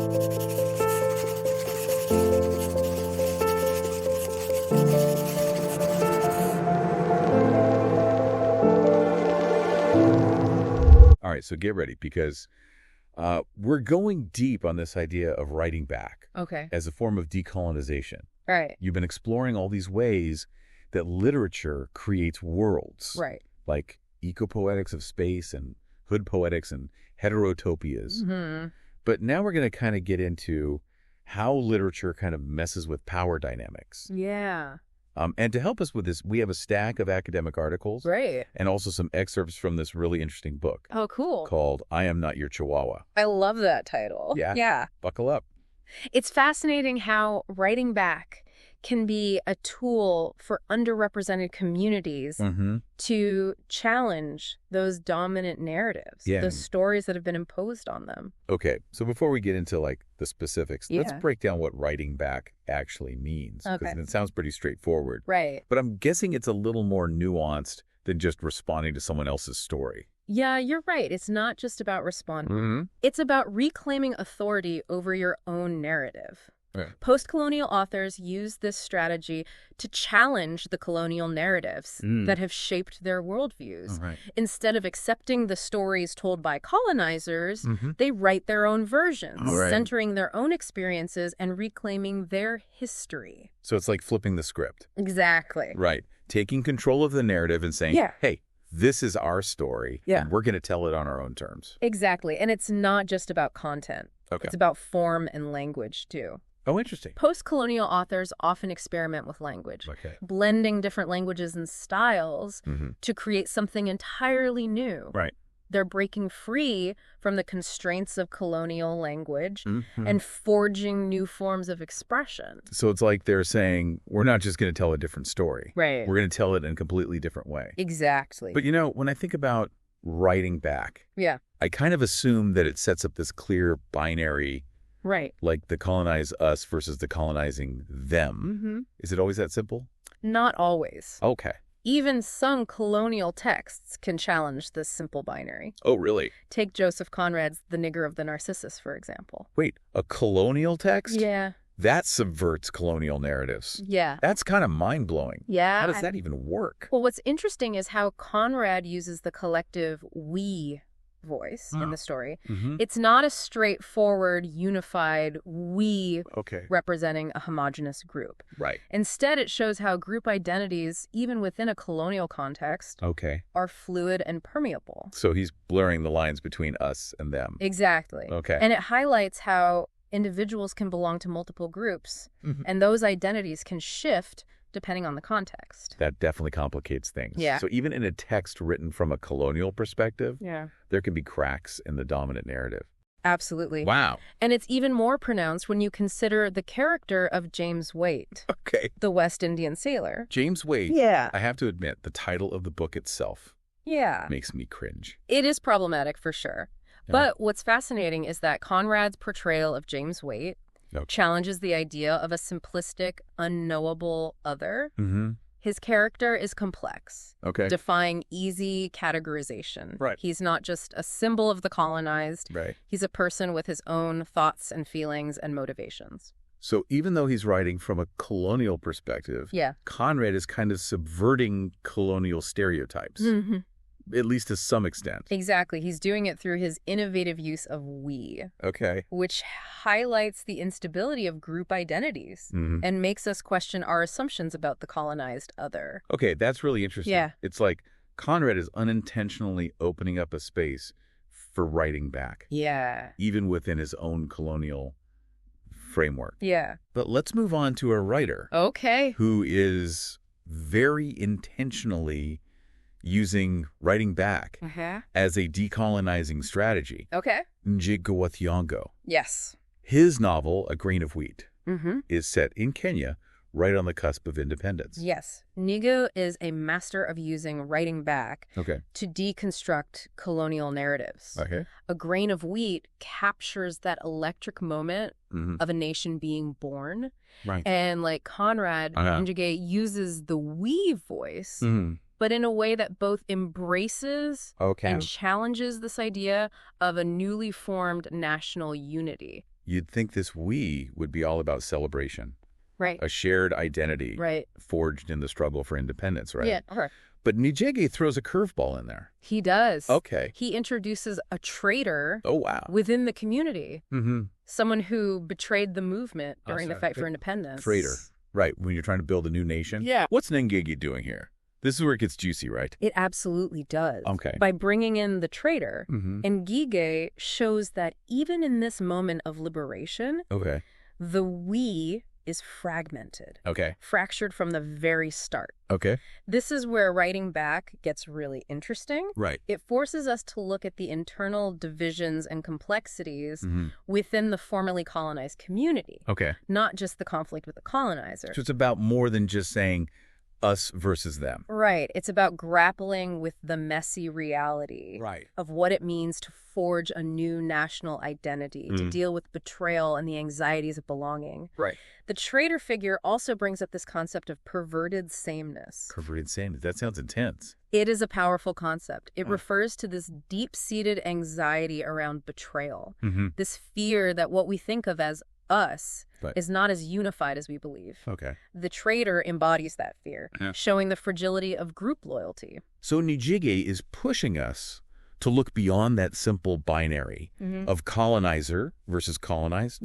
All right, so get ready because we're going deep on this idea of writing back as a form of decolonization. Right. You've been exploring all these ways that literature creates worlds. Right. Like eco-poetics of space and hood poetics and heterotopias. Mm-hmm. But now we're going to kind of get into how literature kind of messes with power dynamics. Yeah. And to help us with this, we have a stack of academic articles. Right. And also some excerpts from this really interesting book. Oh, cool. Called I Am Not Your Chihuahua. I love that title. Yeah. Yeah. Buckle up. It's fascinating how writing back can be a tool for underrepresented communities to challenge those dominant narratives, the stories that have been imposed on them. Okay, so before we get into like the specifics, let's break down what writing back actually means. Because it sounds pretty straightforward. Right. But I'm guessing it's a little more nuanced than just responding to someone else's story. Yeah, you're right. It's not just about responding. It's about reclaiming authority over your own narrative. Right. Post-colonial authors use this strategy to challenge the colonial narratives that have shaped their worldviews. Right. Instead of accepting the stories told by colonizers, they write their own versions, centering their own experiences and reclaiming their history. So it's like flipping the script. Exactly. Right. Taking control of the narrative and saying, hey, this is our story, and we're going to tell it on our own terms. Exactly. And it's not just about content. Okay. It's about form and language, too. Oh, interesting. Post-colonial authors often experiment with language, blending different languages and styles to create something entirely new. Right. They're breaking free from the constraints of colonial language and forging new forms of expression. So it's like they're saying, we're not just going to tell a different story. Right. We're going to tell it in a completely different way. Exactly. But, you know, when I think about writing back, I kind of assume that it sets up this clear binary. Right. Like the colonize us versus the colonizing them. Is it always that simple? Not always. Okay. Even some colonial texts can challenge this simple binary. Oh, really? Take Joseph Conrad's The Nigger of the Narcissus, for example. Wait, a colonial text? Yeah. That subverts colonial narratives. Yeah. That's kind of mind-blowing. Yeah. How does that even work? Well, what's interesting is how Conrad uses the collective we voice in the story. It's not a straightforward, unified we representing a homogenous group. Right. Instead, it shows how group identities, even within a colonial context, are fluid and permeable. So he's blurring the lines between us and them. Exactly. Okay. And it highlights how individuals can belong to multiple groups, and those identities can shift depending on the context. That definitely complicates things. Yeah. So even in a text written from a colonial perspective, there can be cracks in the dominant narrative. Absolutely. Wow. And it's even more pronounced when you consider the character of James Waite, the West Indian sailor. James Waite. Yeah. I have to admit, the title of the book itself makes me cringe. It is problematic for sure. But what's fascinating is that Conrad's portrayal of James Waite challenges the idea of a simplistic, unknowable other. His character is complex, defying easy categorization. Right. He's not just a symbol of the colonized. Right. He's a person with his own thoughts and feelings and motivations. So even though he's writing from a colonial perspective, Conrad is kind of subverting colonial stereotypes. At least to some extent. Exactly. He's doing it through his innovative use of we. Which highlights the instability of group identities and makes us question our assumptions about the colonized other. Okay, that's really interesting. Yeah. It's like Conrad is unintentionally opening up a space for writing back. Yeah. Even within his own colonial framework. Yeah. But let's move on to a writer. Who is very intentionally using writing back as a decolonizing strategy. Njigwa Thiong'o. Yes. His novel, A Grain of Wheat, is set in Kenya, right on the cusp of independence. Yes. Nigo is a master of using writing back to deconstruct colonial narratives. A Grain of Wheat captures that electric moment of a nation being born. And like Conrad, Njige uses the we voice, but in a way that both embraces and challenges this idea of a newly formed national unity. you'd think this we would be all about celebration. Right. A shared identity. Right. Forged in the struggle for independence, right? Yeah. Okay. But Nijege throws a curveball in there. He does. Okay. He introduces a traitor wow. within the community. Mm-hmm. Someone who betrayed the movement during the fight for independence. Traitor. Right, when you're trying to build a new nation. Yeah. What's Nengegi doing here? This is where it gets juicy, right? It absolutely does. Okay. By bringing in the traitor, Mm-hmm. Ngige shows that even in this moment of liberation, Okay. the we is fragmented. Okay. Fractured from the very start. Okay. This is where writing back gets really interesting. Right. It forces us to look at the internal divisions and complexities Mm-hmm. within the formerly colonized community. Okay. Not just the conflict with the colonizer. So it's about more than just saying us versus them. Right. It's about grappling with the messy reality Right. of what it means to forge a new national identity, to deal with betrayal and the anxieties of belonging. Right. The traitor figure also brings up this concept of perverted sameness. Perverted sameness. That sounds intense. It is a powerful concept. It refers to this deep-seated anxiety around betrayal, this fear that what we think of as us is not as unified as we believe. Okay. The traitor embodies that fear, showing the fragility of group loyalty. So Nijige is pushing us to look beyond that simple binary of colonizer versus colonized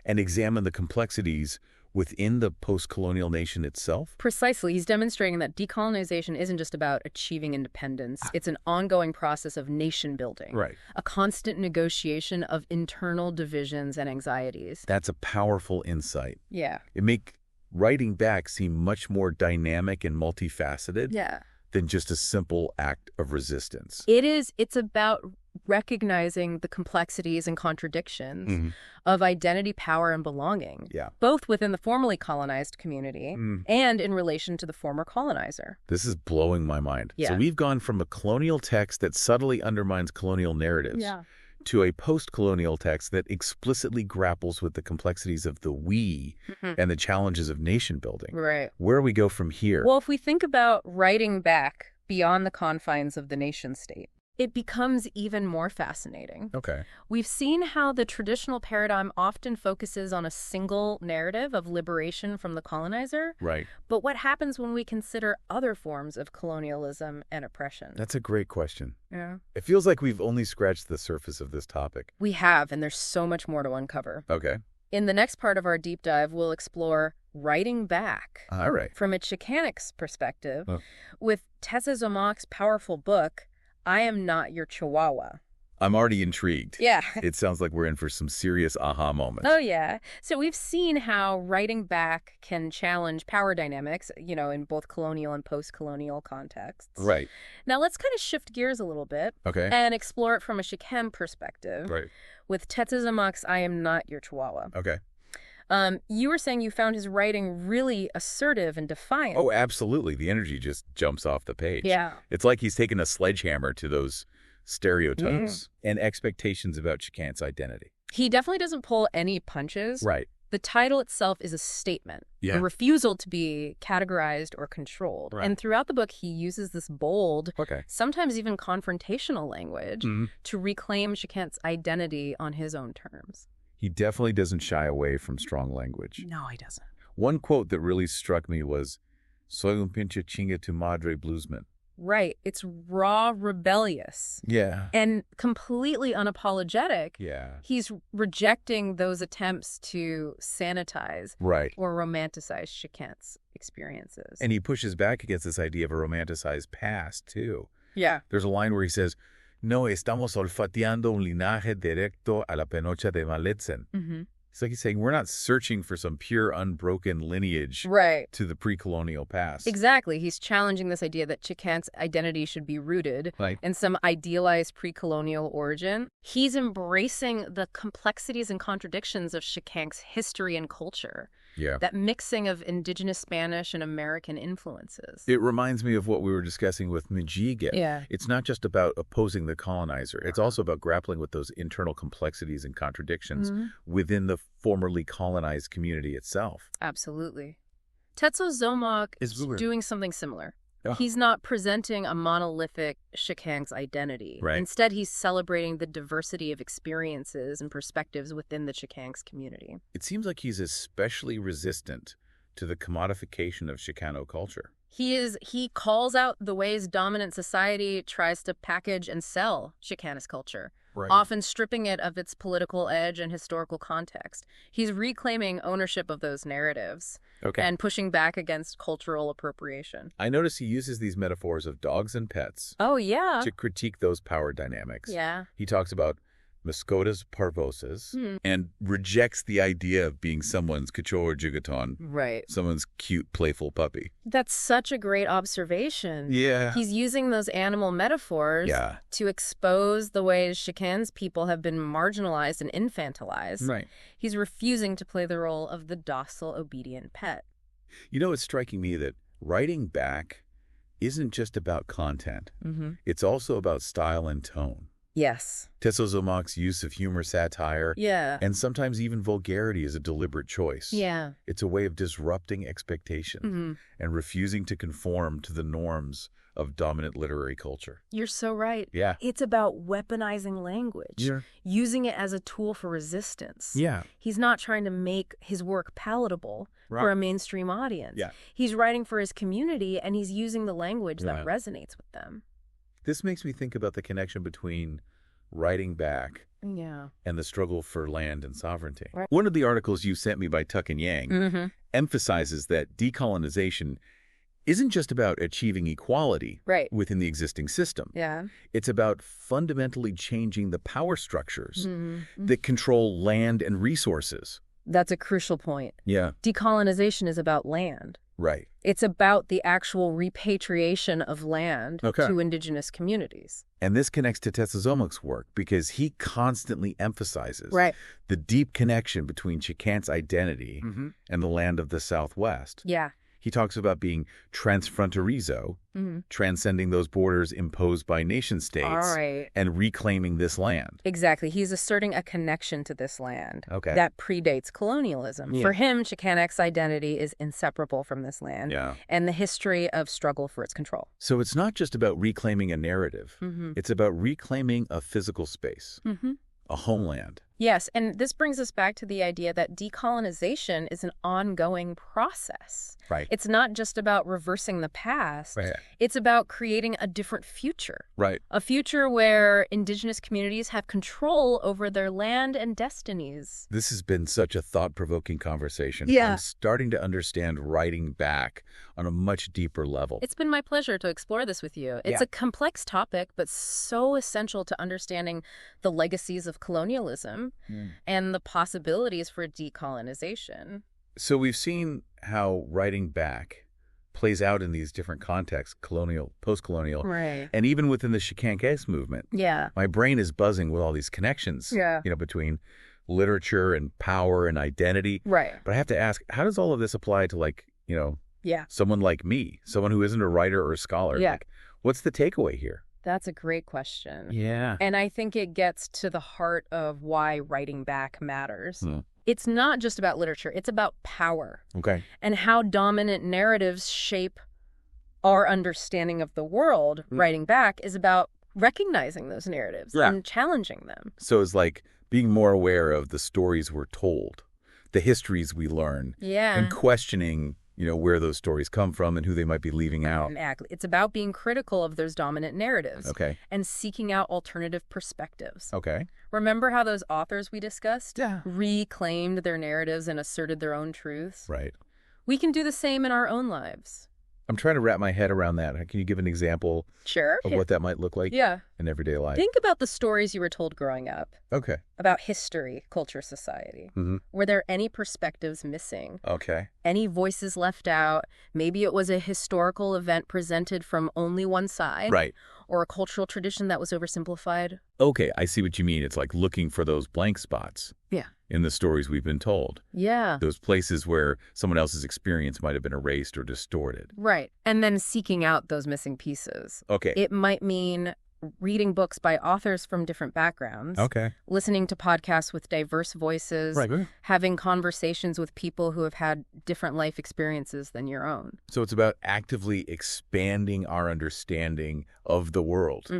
and examine the complexities within the post-colonial nation itself? Precisely. He's demonstrating that decolonization isn't just about achieving independence. It's an ongoing process of nation building. Right. A constant negotiation of internal divisions and anxieties. That's a powerful insight. Yeah. It makes writing back seem much more dynamic and multifaceted than just a simple act of resistance. It is. It's about recognizing the complexities and contradictions of identity, power, and belonging, both within the formerly colonized community and in relation to the former colonizer. This is blowing my mind. So we've gone from a colonial text that subtly undermines colonial narratives to a post-colonial text that explicitly grapples with the complexities of the we and the challenges of nation building. Right. Where do we go from here? Well, if we think about writing back beyond the confines of the nation state, it becomes even more fascinating. Okay. We've seen how the traditional paradigm often focuses on a single narrative of liberation from the colonizer. Right. But what happens when we consider other forms of colonialism and oppression? That's a great question. Yeah. It feels like we've only scratched the surface of this topic. We have, and there's so much more to uncover. Okay. In the next part of our deep dive, we'll explore writing back All right. from a Chicanx perspective with Tessa Zomok's powerful book, I Am Not Your Chihuahua. I'm already intrigued. Yeah. It sounds like we're in for some serious aha moments. Oh, yeah. So we've seen how writing back can challenge power dynamics, in both colonial and post-colonial contexts. Right. Now let's kind of shift gears a little bit and explore it from a Chican perspective with Tessa Zomok's I Am Not Your Chihuahua. Okay. You were saying you found his writing really assertive and defiant. Oh, absolutely. The energy just jumps off the page. Yeah. It's like he's taken a sledgehammer to those stereotypes and expectations about Chican's identity. He definitely doesn't pull any punches. Right. The title itself is a statement, a refusal to be categorized or controlled. Right. And throughout the book, he uses this bold, sometimes even confrontational language to reclaim Chican's identity on his own terms. He definitely doesn't shy away from strong language. No, he doesn't. One quote that really struck me was, Soy un pinche chinga tu madre bluesman. Right. It's raw, rebellious. Yeah. And completely unapologetic. Yeah. He's rejecting those attempts to sanitize or romanticize Chican's experiences. And he pushes back against this idea of a romanticized past, too. Yeah. There's a line where he says, No estamos olfateando un linaje directo a la penocha de Malitzin. It's like he's saying we're not searching for some pure, unbroken lineage to the pre-colonial past. Exactly. He's challenging this idea that Chican's identity should be rooted in some idealized pre-colonial origin. He's embracing the complexities and contradictions of Chican's history and culture. Yeah. That mixing of indigenous Spanish and American influences. It reminds me of what we were discussing with Nijige. Yeah. It's not just about opposing the colonizer. It's also about grappling with those internal complexities and contradictions within the formerly colonized community itself. Absolutely. Tessa Zomok is doing something similar. Oh. He's not presenting a monolithic Shikang's identity. Right. Instead, he's celebrating the diversity of experiences and perspectives within the Shikang's community. It seems like he's especially resistant to the commodification of Chicano culture. He calls out the ways dominant society tries to package and sell Chicanist culture, Right. often stripping it of its political edge and historical context. He's reclaiming ownership of those narratives and pushing back against cultural appropriation. I notice he uses these metaphors of dogs and pets Oh, yeah. to critique those power dynamics. Yeah. He talks about mascotas parvosas and rejects the idea of being someone's cachorro jugueton, Right. someone's cute, playful puppy. That's such a great observation. Yeah. He's using those animal metaphors to expose the ways Chican's people have been marginalized and infantilized. Right. He's refusing to play the role of the docile, obedient pet. You know, it's striking me that writing back isn't just about content. It's also about style and tone. Yes. Tessozomac's use of humor, satire, and sometimes even vulgarity is a deliberate choice. Yeah. It's a way of disrupting expectations and refusing to conform to the norms of dominant literary culture. You're so right. Yeah. It's about weaponizing language, using it as a tool for resistance. Yeah. He's not trying to make his work palatable for a mainstream audience. Yeah. He's writing for his community, and he's using the language that resonates with them. This makes me think about the connection between writing back and the struggle for land and sovereignty. Right. One of the articles you sent me by Tuck and Yang emphasizes that decolonization isn't just about achieving equality within the existing system. Yeah. It's about fundamentally changing the power structures that control land and resources. That's a crucial point. Yeah. Decolonization is about land. Right. It's about the actual repatriation of land to indigenous communities. And this connects to Tessozomac's work because he constantly emphasizes the deep connection between Chican's identity and the land of the Southwest. Yeah. He talks about being transfronterizo, transcending those borders imposed by nation states, and reclaiming this land. Exactly. He's asserting a connection to this land that predates colonialism. For him, Chicanx identity is inseparable from this land and the history of struggle for its control. So it's not just about reclaiming a narrative. It's about reclaiming a physical space, a homeland. Yes, and this brings us back to the idea that decolonization is an ongoing process. Right. It's not just about reversing the past. Right. It's about creating a different future. Right. A future where indigenous communities have control over their land and destinies. This has been such a thought-provoking conversation. Yeah. I'm starting to understand writing back on a much deeper level. It's been my pleasure to explore this with you. It's a complex topic, but so essential to understanding the legacies of colonialism and the possibilities for decolonization. So we've seen how writing back plays out in these different contexts, colonial, post-colonial, and even within the Chicanqués movement. Yeah. My brain is buzzing with all these connections, between literature and power and identity. Right. But I have to ask, how does all of this apply to someone like me, someone who isn't a writer or a scholar? Yeah. Like, what's the takeaway here? That's a great question. Yeah. And I think it gets to the heart of why writing back matters. It's not just about literature. It's about power. Okay. And how dominant narratives shape our understanding of the world. Writing back is about recognizing those narratives and challenging them. So it's like being more aware of the stories we're told, the histories we learn, and questioning where those stories come from and who they might be leaving out. Exactly. It's about being critical of those dominant narratives and seeking out alternative perspectives. Okay. Remember how those authors we discussed reclaimed their narratives and asserted their own truths? Right. We can do the same in our own lives. I'm trying to wrap my head around that. Can you give an example of what that might look like in everyday life? Think about the stories you were told growing up. Okay. About history, culture, society. Were there any perspectives missing? Okay. Any voices left out? Maybe it was a historical event presented from only one side. Right. Or a cultural tradition that was oversimplified. Okay, I see what you mean. It's like looking for those blank spots. Yeah. In the stories we've been told. Yeah. Those places where someone else's experience might have been erased or distorted. Right. And then seeking out those missing pieces. Okay. It might mean reading books by authors from different backgrounds, listening to podcasts with diverse voices, having conversations with people who have had different life experiences than your own. So it's about actively expanding our understanding of the world,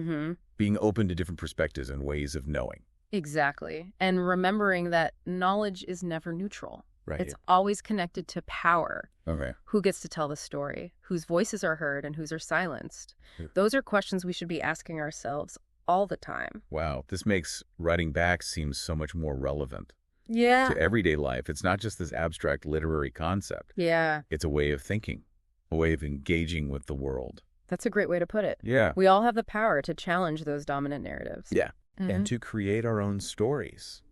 being open to different perspectives and ways of knowing. Exactly. And remembering that knowledge is never neutral. Right. It's always connected to power. Okay. Who gets to tell the story? Whose voices are heard and whose are silenced? Those are questions we should be asking ourselves all the time. Wow. This makes writing back seem so much more relevant. Yeah. To everyday life. It's not just this abstract literary concept. Yeah. It's a way of thinking, a way of engaging with the world. That's a great way to put it. Yeah. We all have the power to challenge those dominant narratives. Yeah. And to create our own stories.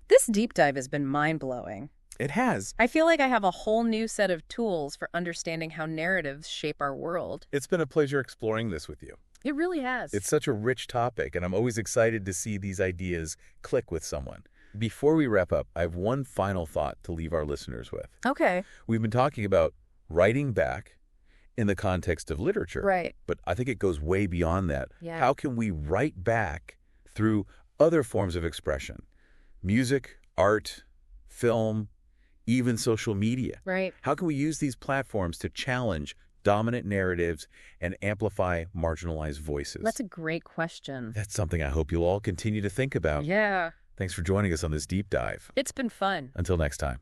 This deep dive has been mind-blowing. It has. I feel like I have a whole new set of tools for understanding how narratives shape our world. It's been a pleasure exploring this with you. It really has. It's such a rich topic, and I'm always excited to see these ideas click with someone. Before we wrap up, I have one final thought to leave our listeners with. Okay. We've been talking about writing back in the context of literature. Right. But I think it goes way beyond that. Yeah. How can we write back through other forms of expression? Music, art, film, even social media. Right. How can we use these platforms to challenge dominant narratives and amplify marginalized voices? That's a great question. That's something I hope you'll all continue to think about. Yeah. Thanks for joining us on this deep dive. It's been fun. Until next time.